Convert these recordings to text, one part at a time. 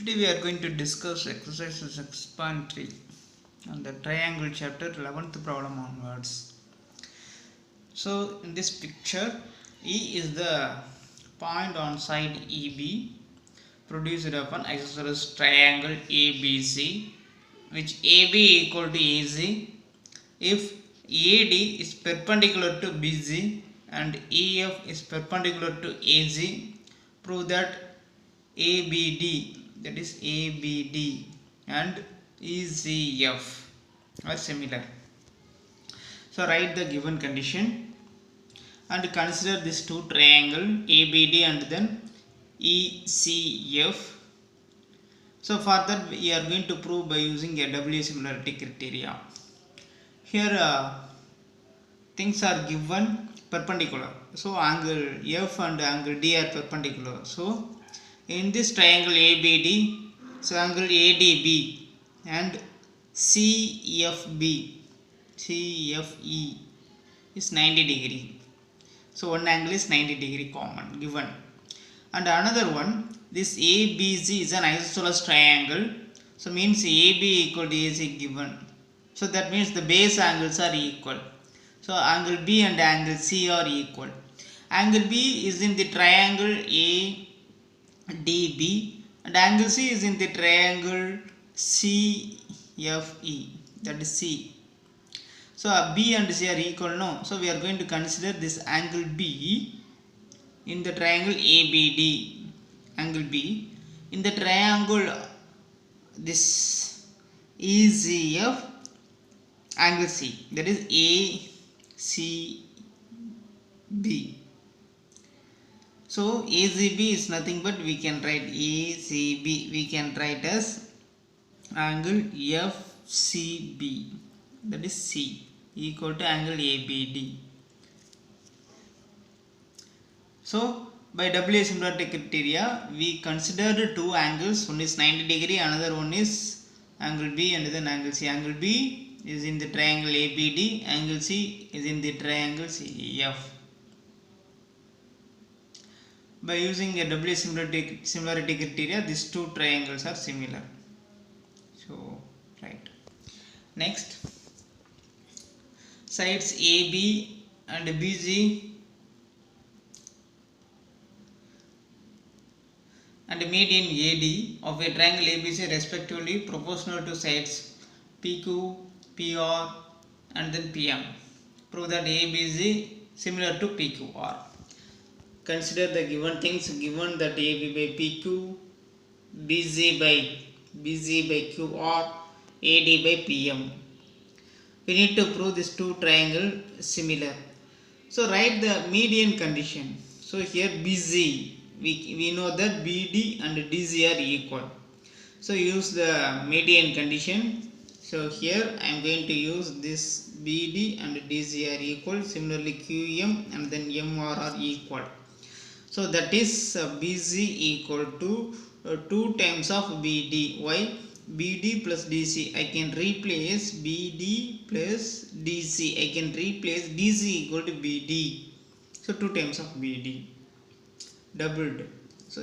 Today we are going to discuss exercise 6.3 on the triangle chapter 11th problem onwards. So in this picture, E is the point on side EB produced upon isosceles triangle ABC, which AB equal to AZ if AD is perpendicular to BC and EF is perpendicular to AZ. Prove that ABD, that is ABD and ECF are similar. So write the given condition and consider this two triangle ABD and then ECF. So for that we are going to prove by using a W similarity criteria. Here things are given perpendicular, so angle F and angle D are perpendicular. So in this triangle ABD, so angle ADB and CFE is 90 degree. So one angle is 90 degree common given. And another one, this ABC is an isosceles triangle. So means AB equal to AC given. So that means the base angles are equal. So angle B and angle C are equal. Angle B is in the triangle ADB and angle C is in the triangle CFE, that is C. So B and C are equal, no? So we are going to consider this angle B in the triangle ABD, angle B in the triangle this ECF, angle C, that is ACB. So ACB is nothing but we can write ACB, we can write as angle FCB, that is C equal to angle ABD. So by W similarity criteria we considered two angles, one is 90 degree, another one is angle B and then angle C. Angle B is in the triangle ABD, angle C is in the triangle CF. By using a W similarity criteria, these two triangles are similar. So right. Next, sides AB and BC and median AD of a triangle ABC respectively proportional to sides PQ, PR and then PM. Prove that ABC similar to PQR. Consider the given things, given that AB by PQ, BC by QR, AD by PM. We need to prove these two triangles similar. So write the median condition. So here BC, we know that BD and DC are equal. So use the median condition. So here I am going to use this BD and DC are equal. Similarly QM and then MR are equal. So that is BC equal to 2 times of BD. Why? BD plus DC. I can replace BD plus DC. I can replace DC equal to BD. So 2 times of BD. Doubled. So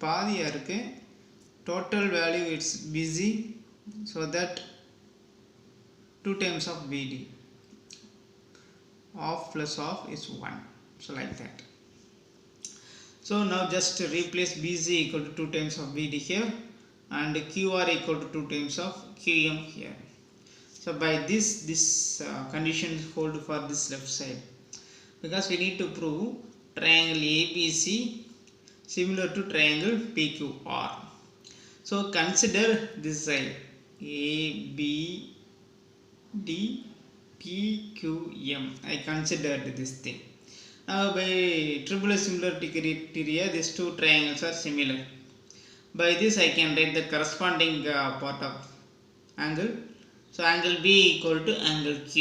பாதியா இருக்கு. Total value it's BC. So that 2 times of BD. Half plus half is 1. So like that. So now just replace BC equal to 2 times of BD here and QR equal to 2 times of QM here. So by this conditions hold for this left side, because we need to prove triangle ABC similar to triangle PQR. So consider this side ABD PQM. I considered this thing. Now by triple similarity criteria these two triangles are similar. By this I can write the corresponding part of angle. So angle B equal to angle Q,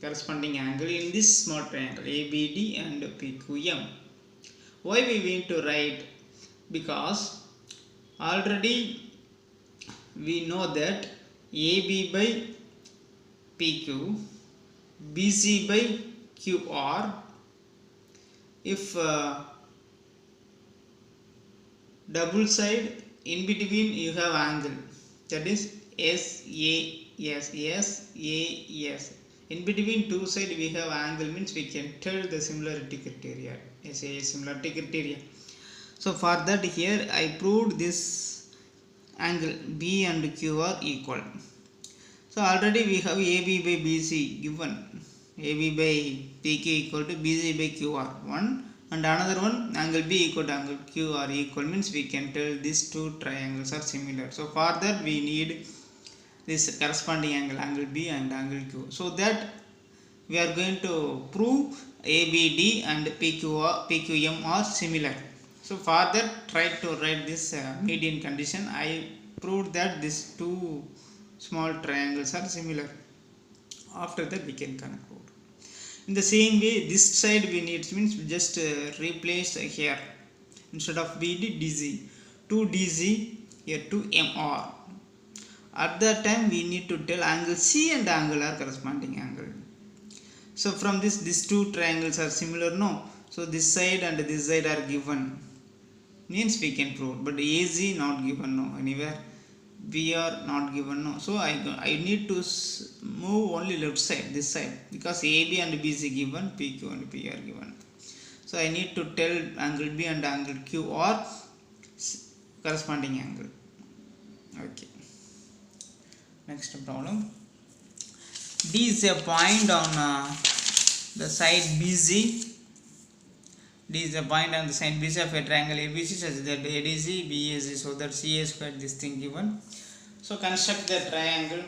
corresponding angle in this small triangle ABD and PQM. Why we need to write? Because already we know that AB by PQ, BC by QR, if double side in between you have angle, that is SAS. In between two sides we have angle, means we can tell the similarity criteria, SA similarity criteria. So for that, here I proved this angle B and Q are equal. So already we have AB by BC given, AB by PQ equal to BC by QR, one, and another one angle B equal to angle Q are equal, means we can tell these two triangles are similar. So for that we need this corresponding angle, angle B and angle Q, so that we are going to prove ABD and PQM are similar. So for that, try to write this median condition. I proved that these two small triangles are similar. After that we can conclude. In the same way, this side we need, means just replace here, instead of BD, DC, 2 DC, here 2 MR. At that time we need to tell angle C and angle R corresponding angle. So from this, these two triangles are similar, no? So this side and this side are given, means we can prove. But AZ not given, no, anywhere. BR not given, no. So I need to move only left side, this side, because AB and BC given, PQ and PR given. So I need to tell angle B and angle Q are corresponding angle. Okay. Next problem. D is a point on the side BC. D is a point on the side BC of a triangle ABC such that ADC, BAC, so that CA squared, this thing given. So construct the triangle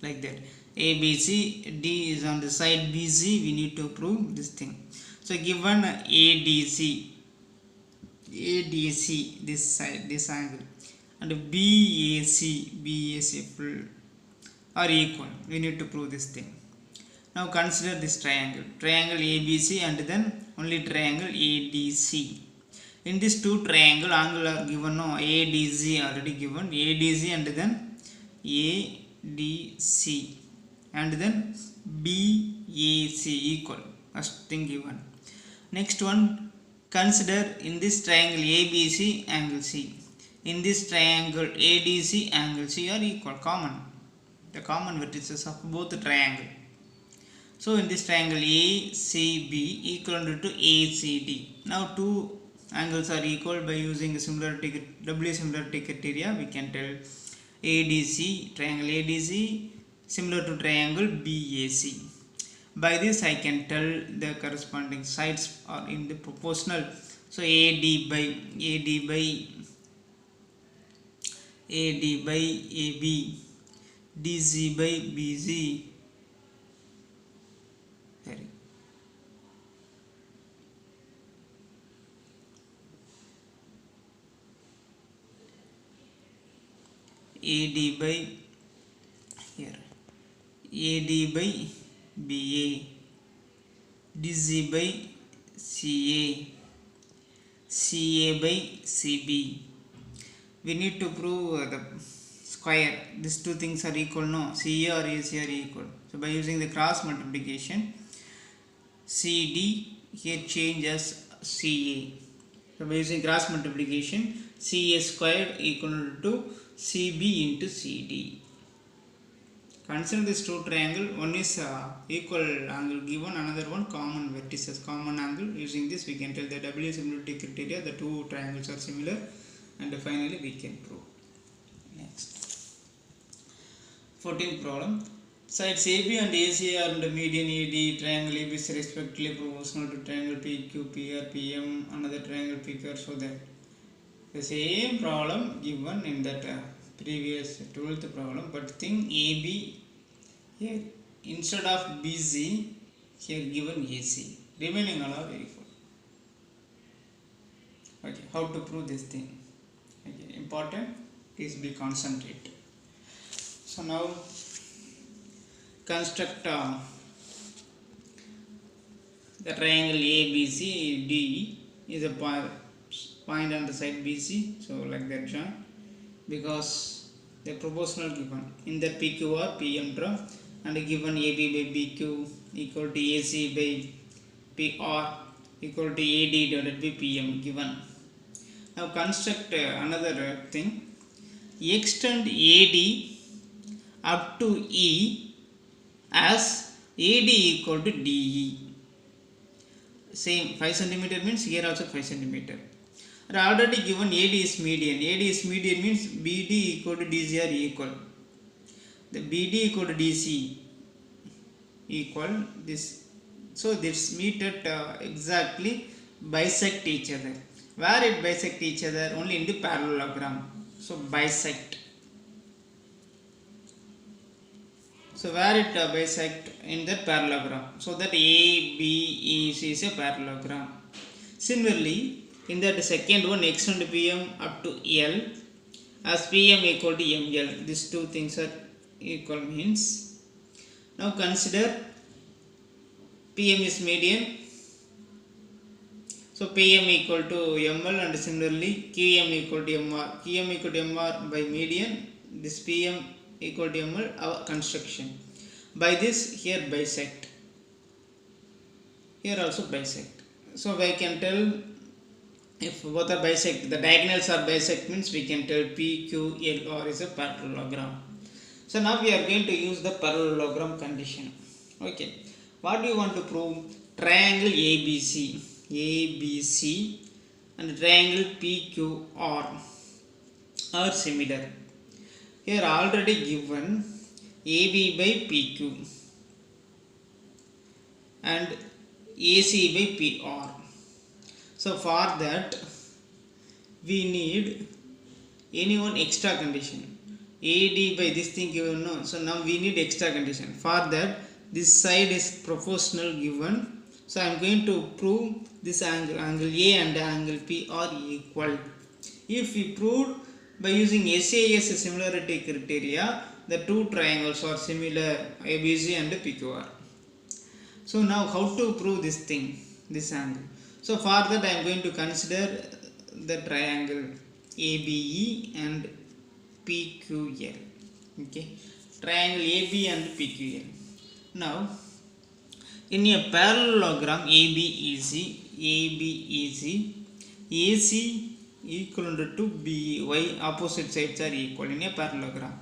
like that. ABC, D is on the side BC, we need to prove this thing. So given ADC, this side, this angle, and BAC full are equal, we need to prove this thing. Now consider this triangle ABC and then only triangle ADC. In this two triangle, angle are given, no, ADC already given, ADC and then ADC and then BAC equal, first thing given. Next one, consider in this triangle ABC angle C, in this triangle ADC angle C are equal, common, the common vertices of both the triangle. So in this triangle ACB equal to ACD. Now two angles are equal. By using the similarity, W similarity criteria, we can tell ADC, triangle ADC similar to triangle BAC. By this I can tell the corresponding sides are in the proportional. So AD by AB, DC by BC, AD by here, AD by BA, DC by CA, CA by CB. We need to prove the square. These two things are equal, no? CA or AC are equal. So by using the cross multiplication, CD here change as CA. So by using cross multiplication, CA squared equal to CB into CD. Consider this two triangle. One is equal angle given, another one common vertices, common angle. Using this we can tell the W similarity criteria, the two triangles are similar, and finally we can prove. Next, 14th problem. Sides AB and AC are in the median AD, triangle ABC respectively proportional to triangle PQ, PR, PM, another triangle PQR. So that the same problem given in that previous 12th problem, but thing AB here instead of BC here given AC, remaining all are equal. Okay, how to prove this thing? Okay, important, please be concentrate. So now construct the triangle ABC. D is a point on the side BC, so like that join, because the proportional given in the PQR PM term, and given AB by BQ equal to AC by PR equal to AD divided by PM given. Now construct another thing. Extend AD up to E as AD equal to DE. Same 5 centimeter means here also 5 centimeter. And already given AD is median. AD is median means BD equal to DC are equal. The BD equal to DC equal this. So this meet at exactly bisect each other. Where it bisect each other? Only in the parallelogram. So bisect. So where it bisect in the parallelogram. So that ABEC is a parallelogram. Similarly, in that second one, extend PM up to L as PM equal to ML. These two things are equal means. Now consider PM is median. So PM equal to ML and similarly QM equal to MR. QM equal to MR by median. This PM equal to ML our construction. By this here bisect. Here also bisect. So I can tell if both are bisect, the diagonals are bisect means we can tell PQLR is a parallelogram. So now we are going to use the parallelogram condition. Okay. What do you want to prove? Triangle ABC and triangle PQR are similar. Here already given AB by PQ and AC by PR. So for that we need any one extra condition. AD by this thing given, no. So now we need extra condition. For that this side is proportional given. So I am going to prove this angle A and angle P are equal. If we prove by using SAS similarity criteria, the two triangles are similar, ABC and PQR. So now how to prove this thing, this angle? So for that I am going to consider the triangle ABE and PQL. Okay, triangle AB and PQL. Now in a parallelogram ABEC, AC equivalent to BY, opposite sides are equal in a parallelogram.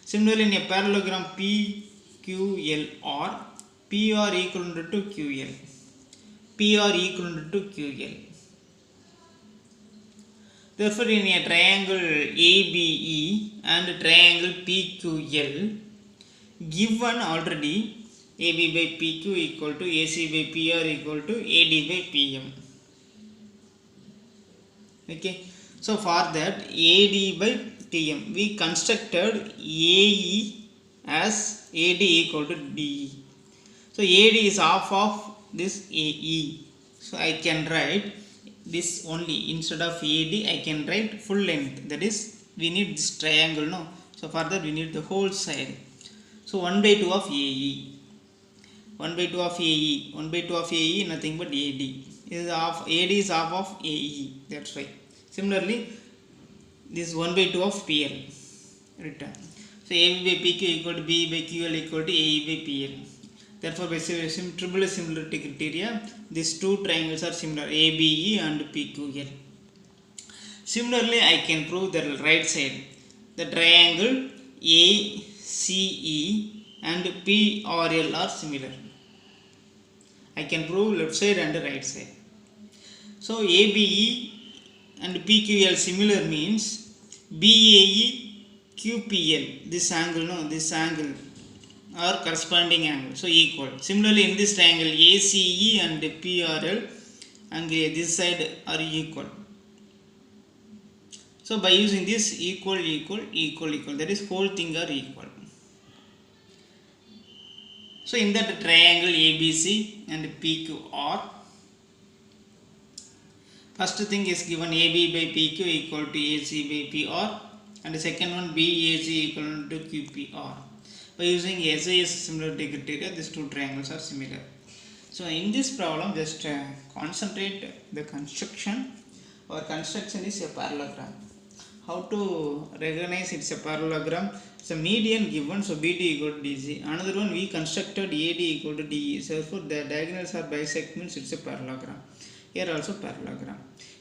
Similarly in a parallelogram PQLR, PR equivalent to QL, PR equivalent to QL. Therefore in a triangle ABE and triangle PQL, given already AB by PQ equal to AC by PR equal to AD by PM. Okay. So for that AD by TM we constructed AE as AD equal to DE. So AD is half of this AE. So I can write this only, instead of AD I can write full length, that is we need this triangle, no. So for that we need the whole side. So 1 by 2 of AE. 1 by 2 of AE, 1 by 2 of AE nothing but AD. Is half, AD is half of AE, that's why. Similarly, this 1 by 2 of PL written. So AB by PQ equal to B by QL equal to AE by PL. Therefore, by triple similarity criteria, these two triangles are similar, ABE and PQL. Similarly, I can prove the right side, the triangle ACE and PRL are similar. I can prove left side and right side. So ABE and PQL similar means BAE QPL, this angle, no, this angle or corresponding angle, so equal. Similarly in this triangle ACE and PRL angle this side are equal. So by using this equal, that is whole thing are equal. So in that triangle ABC and PQR, first thing is given AB by PQ equal to AC by PR, and the second one BAC equal to QPR. By using SAS similarity criteria, these two triangles are similar. So in this problem, just concentrate the construction. Our construction is a parallelogram. How to recognize it's a parallelogram? It's a median given, so BD equal to DC. Another one we constructed AD equal to DE. So therefore the diagonals are bisect means it's a parallelogram. Here also parallelogram.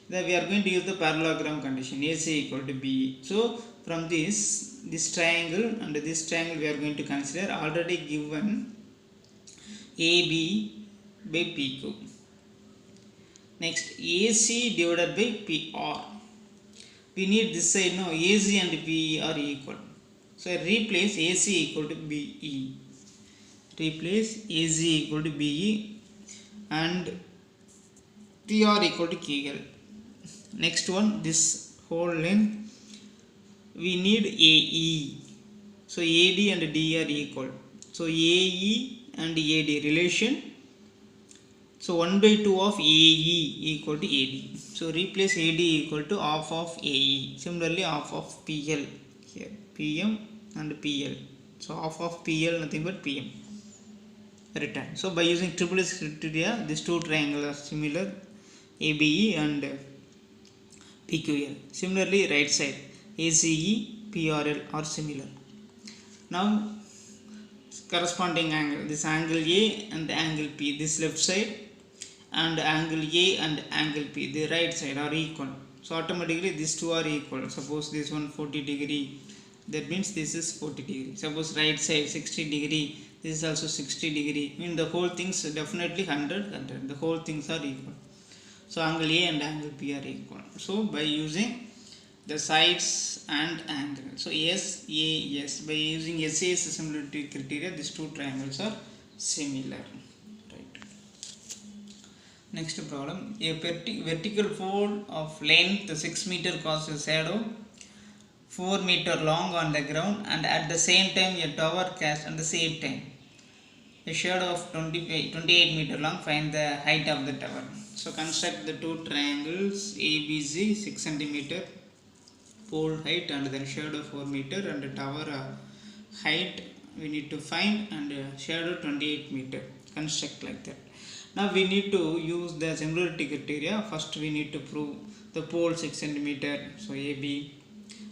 then we are going to use the parallelogram condition, AC equal to BE. So from this triangle and this triangle we are going to consider already given AB by PQ. Next, AC divided by PR. We need this side, no, AC and PE are equal. So replace AC equal to BE. Replace AC equal to BE and PR equal to QL. Next one, this whole length we need AE. So AD and D are equal. So AE and AD relation. So 1 by 2 of AE equal to AD. So replace AD equal to half of AE. Similarly half of PL. Here PM and PL. So half of PL nothing but PM. Written. So by using triple S criteria, these two triangles are similar, ABE and PQL. Similarly, right side, ACE, PRL are similar. Now, corresponding angle, this angle A and the angle P, this left side, and angle A and angle P, the right side are equal. So automatically these two are equal. Suppose this one 40 degree, that means this is 40 degree. Suppose right side 60 degree, this is also 60 degree. I mean the whole things definitely 100. The whole things are equal. So angle A and angle P are equal. So by using the sides and angle. So yes, A, yes. By using SAS similarity criteria, these two triangles are similar. Right. Next problem. A vertical fold of length 6 meter casts a shadow 4 meter long on the ground, and at the same time a tower casts at the same time a shadow of 28 meter long. Find the height of the tower. So construct the two triangles ABC 6 centimeter pole height and then shadow 4 meter and the tower height we need to find and shadow 28 meter. Construct like that. Now we need to use the similarity criteria. First we need to prove the pole 6 centimeter, so AB,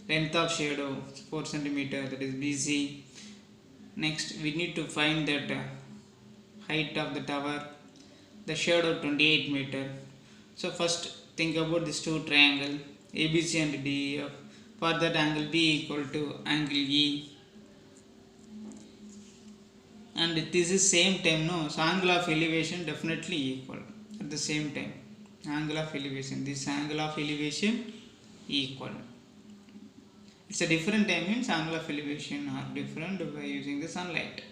length of shadow 4 centimeter, that is BC. Next we need to find that height of the tower, the shadow 28 meter. So first think about these two triangle ABC and DEF. For that angle B equal to angle E, and this is same time, no, so angle of elevation definitely equal at the same time. Angle of elevation, this angle of elevation equal. It's a different time, means angle of elevation are different by using the sunlight.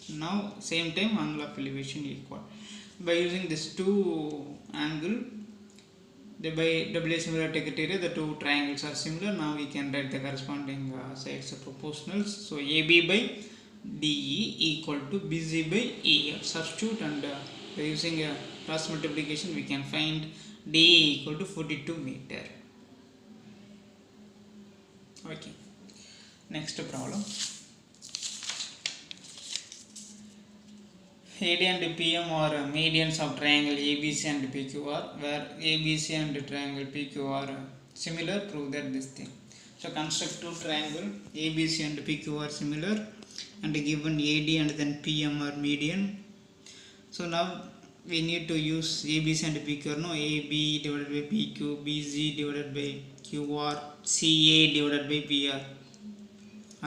Now same time angle of elevation equal. By using this two angle, by double similarity criteria, the two triangles are similar. Now we can write the corresponding sides of proportionals. So AB by DE equal to BC by EF. Substitute and by using a cross multiplication we can find DE equal to 42 meter. Okay. Next problem. AD and PM are medians of triangle ABC and PQR, where ABC and triangle PQ are similar. Prove that this thing. So construct two triangle ABC and PQ are similar, and given AD and then PM are median. So now we need to use ABC and PQ. No, AB divided by PQ, BC divided by QR, CA divided by PR,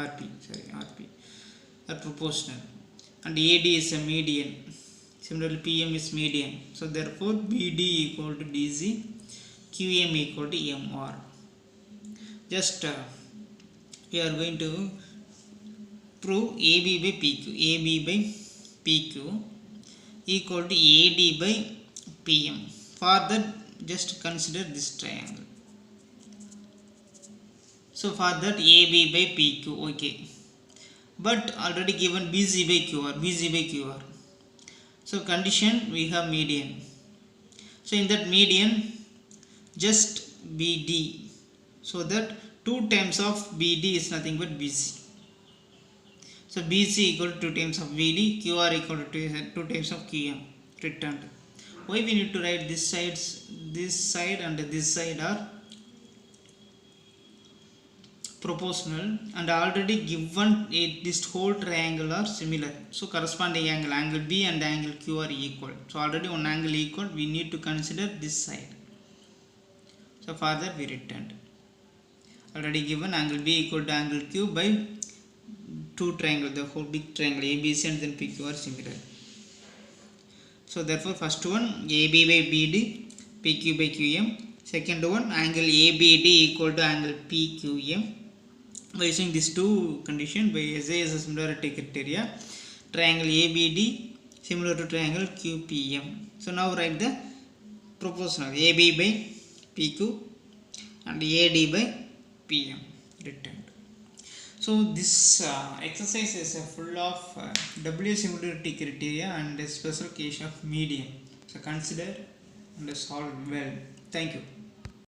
RP are proportional. And AD is a median. Similarly, PM is median. So therefore, BD equal to DC, QM equal to MR. Just we are going to prove AB by PQ. AB by PQ equal to AD by PM. For that, just consider this triangle. So for that, AB by PQ, okay. But already given BC by QR. So condition we have median. So in that median, just BD. So that 2 times of BD is nothing but BC. So BC equal to 2 times of BD, QR equal to 2 times of QM. Returned. Why we need to write this side and this side are proportional, and already given this whole triangle are similar. So corresponding angle B and angle Q are equal. So already one angle equal, we need to consider this side. So for that we returned. Already given angle B equal to angle Q by two triangles, the whole big triangle ABC and then PQ are similar. So therefore first one AB by BD, PQ by QM. Second one angle ABD equal to angle PQM. By using these two conditions, by SAS similarity criteria, triangle ABD similar to triangle QPM. So now write the proportional AB by PQ and AD by PM returned. So this exercise is full of W similarity criteria and a special case of median. So consider and solve well. Thank you.